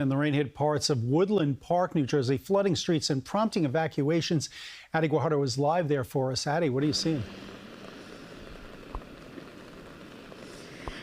And the rain hit parts of Woodland Park, New Jersey, flooding streets and prompting evacuations. Addie Guajardo is live there for us. Addie, what are you seeing?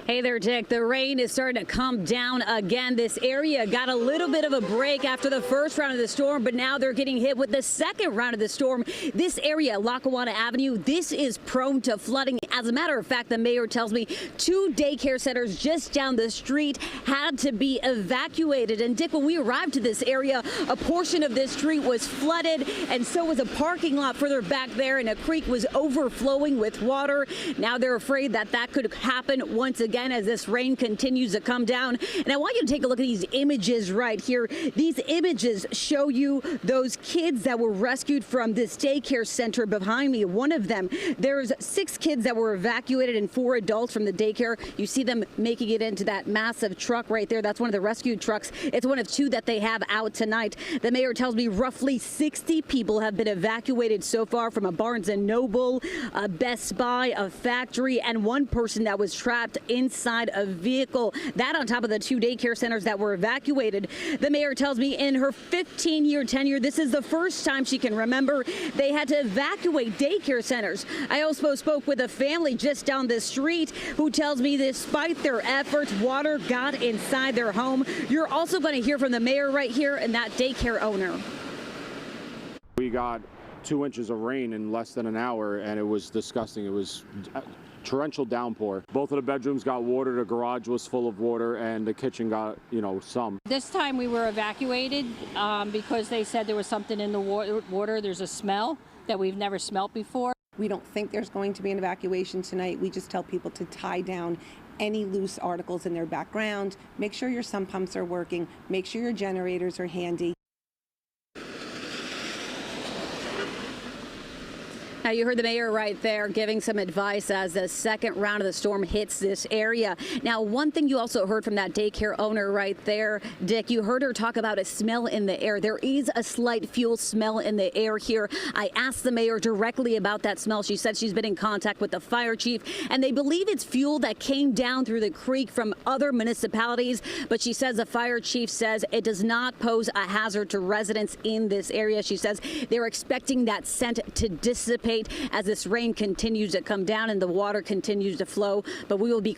Hey there, Dick. The rain is starting to come down again. This area got a little bit of a break after the first round of the storm, but now they're getting hit with the second round of the storm. This area, Lackawanna Avenue, this is prone to flooding. As a matter of fact, the mayor tells me 2 daycare centers just down the street had to be evacuated. And Dick, when we arrived to this area, a portion of this street was flooded, and so was a parking lot further back there, and a creek was overflowing with water. Now they're afraid that that could happen once again as this rain continues to come down. And I want you to take a look at these images right here. These images show you those kids that were rescued from this daycare center behind me. One of them, there's 6 kids that were evacuated and 4 adults from the daycare. You see them making it into that massive truck right there. That's one of the rescue trucks. It's one of 2 that they have out tonight. The mayor tells me roughly 60 people have been evacuated so far from a Barnes & Noble, a Best Buy, a factory, and 1 person that was trapped inside a vehicle. That on top of the 2 daycare centers that were evacuated. The mayor tells me in her 15-year tenure, this is the first time she can remember they had to evacuate daycare centers. I also spoke with a family just down the street who tells me despite their efforts, water got inside their home. You're also going to hear from the mayor right here and that daycare owner. We got 2 inches of rain in less than an hour, and it was disgusting. It was torrential downpour. Both of the bedrooms got water, the garage was full of water, and the kitchen got, some. This time we were evacuated because they said there was something in the water. There's a smell that we've never smelt before. We don't think there's going to be an evacuation tonight. We just tell people to tie down any loose articles in their background. Make sure your sump pumps are working. Make sure your generators are handy. Now, you heard the mayor right there giving some advice as the second round of the storm hits this area. Now, one thing you also heard from that daycare owner right there, Dick, you heard her talk about a smell in the air. There is a slight fuel smell in the air here. I asked the mayor directly about that smell. She said she's been in contact with the fire chief, and they believe it's fuel that came down through the creek from other municipalities. But she says the fire chief says it does not pose a hazard to residents in this area. She says they're expecting that scent to dissipate as this rain continues to come down and the water continues to flow. But we will be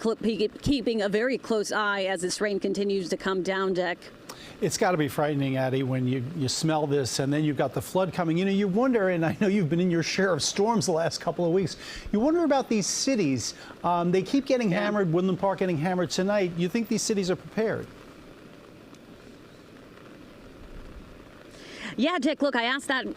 keeping a very close eye as this rain continues to come down, Dick. It's got to be frightening, Addie, when you smell this and then you've got the flood coming. You wonder, and I know you've been in your share of storms the last couple of weeks, you wonder about these cities. They keep getting hammered, Woodland Park getting hammered tonight. You think these cities are prepared? Yeah, Dick, look, I asked that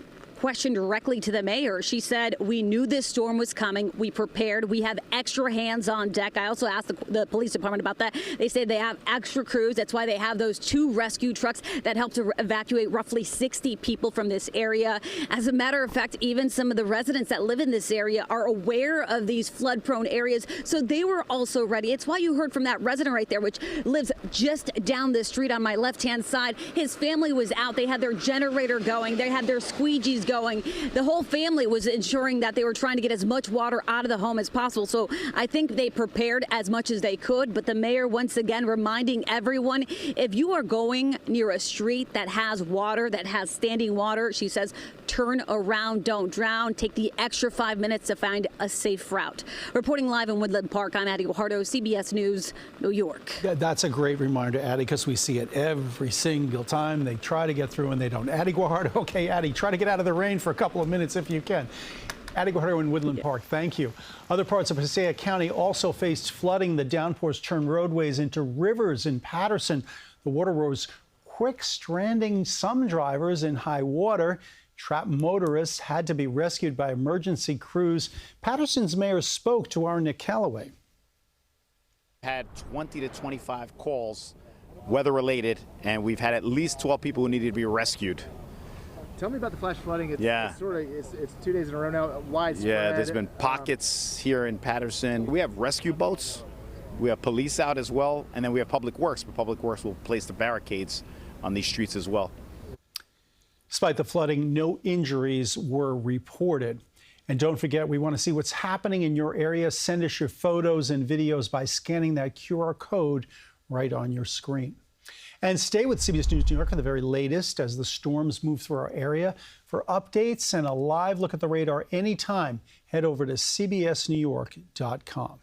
question directly to the mayor. She said, we knew this storm was coming. We prepared. We have extra hands on deck. I also asked the police department about that. They say they have extra crews. That's why they have those 2 rescue trucks that help to evacuate roughly 60 people from this area. As a matter of fact, even some of the residents that live in this area are aware of these flood-prone areas, so they were also ready. It's why you heard from that resident right there, which lives just down the street on my left-hand side. His family was out. They had their generator going. They had their squeegees going. The whole family was ensuring that they were trying to get as much water out of the home as possible. So I think they prepared as much as they could. But the mayor, once again, reminding everyone, if you are going near a street that has water, that has standing water, she says, turn around, don't drown. Take the extra 5 minutes to find a safe route. Reporting live in Woodland Park, I'm Addie Guajardo, CBS News, New York. That's a great reminder, Addie, because we see it every single time. They try to get through and they don't. Addie Guajardo, okay, Addie, try to get out of the rain for a couple of minutes if you can. Addie Guajardo in Woodland Park, thank you. Other parts of Passaic County also faced flooding. The downpours turned roadways into rivers in Paterson. The water rose quick, stranding some drivers in high water. Trapped motorists had to be rescued by emergency crews. Paterson's mayor spoke to our Nick Calloway. Had 20 to 25 calls, weather-related, and we've had at least 12 people who needed to be rescued. Tell me about the flash flooding. It's 2 days in a row now, widespread. Yeah, there's been pockets here in Paterson. We have rescue boats, we have police out as well, and then we have Public Works, but Public Works will place the barricades on these streets as well. Despite the flooding, no injuries were reported. And don't forget, we want to see what's happening in your area. Send us your photos and videos by scanning that QR code right on your screen. And stay with CBS News New York for the very latest as the storms move through our area. For updates and a live look at the radar anytime, head over to cbsnewyork.com.